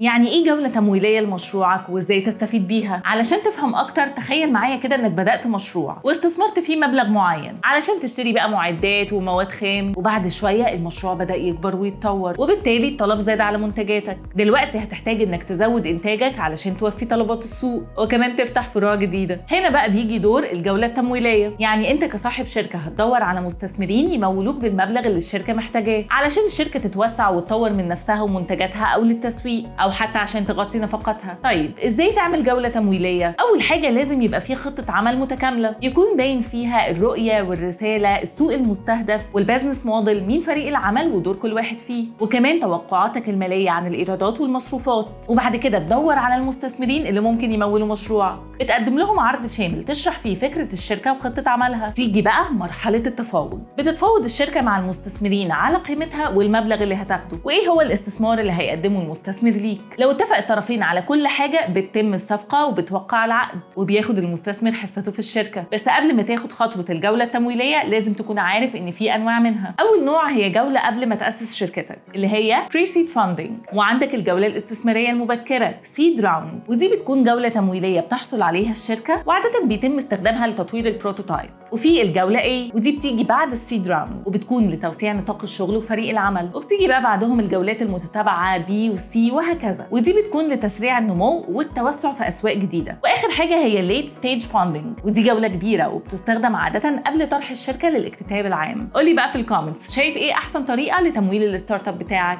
يعني ايه جولة تمويلية لمشروعك وازاي تستفيد بيها؟ علشان تفهم اكتر تخيل معايا كده انك بدأت مشروع واستثمرت فيه مبلغ معين علشان تشتري بقى معدات ومواد خام، وبعد شوية المشروع بدأ يكبر ويتطور وبالتالي الطلب زاد على منتجاتك. دلوقتي هتحتاج انك تزود انتاجك علشان توفي طلبات السوق وكمان تفتح فروع جديدة. هنا بقى بيجي دور الجولة التمويلية، يعني انت كصاحب شركة هتدور على مستثمرين يمولوك بالمبلغ اللي الشركة محتاجاه علشان الشركة تتوسع وتطور من نفسها ومنتجاتها او للتسويق او حتى عشان تغطي نفقاتها. طيب ازاي تعمل جولة تمويلية؟ اول حاجة لازم يبقى في خطة عمل متكاملة يكون باين فيها الرؤية والرسالة، السوق المستهدف والبيزنس موديل، مين فريق العمل ودور كل واحد فيه، وكمان توقعاتك المالية عن الايرادات والمصروفات. وبعد كده تدور على المستثمرين اللي ممكن يمولوا مشروع، بتقدم لهم عرض شامل تشرح فيه فكرة الشركة وخطة عملها. تيجي بقى مرحلة التفاوض، بتتفاوض الشركة مع المستثمرين على قيمتها والمبلغ اللي هتاخده وايه هو الاستثمار اللي هيقدمه المستثمر ليك. لو اتفق الطرفين على كل حاجة بتتم الصفقة وبتوقع العقد وبياخد المستثمر حصته في الشركة. بس قبل ما تاخد خطوة الجولة التمويلية لازم تكون عارف ان في انواع منها. اول نوع هي جولة قبل ما تأسس شركتك اللي هي Pre-Seed Funding، وعندك الجولة الاستثمارية المبكرة Seed Round، ودي بتكون جولة تمويلية بتحصل عليها الشركة وعادة بيتم استخدامها لتطوير البروتوتايب. وفي الجولة A ودي بتيجي بعد السيد راوند وبتكون لتوسيع نطاق الشغل وفريق العمل، وبتيجي بقى بعدهم الجولات المتتابعة B وC وهكذا، ودي بتكون لتسريع النمو والتوسع في أسواق جديدة. وآخر حاجة هي Late Stage Funding، ودي جولة كبيرة وبتستخدم عادة قبل طرح الشركة للاكتتاب العام. قولي بقى في الكومنتس شايف ايه أحسن طريقة لتمويل الستارت اب بتاعك؟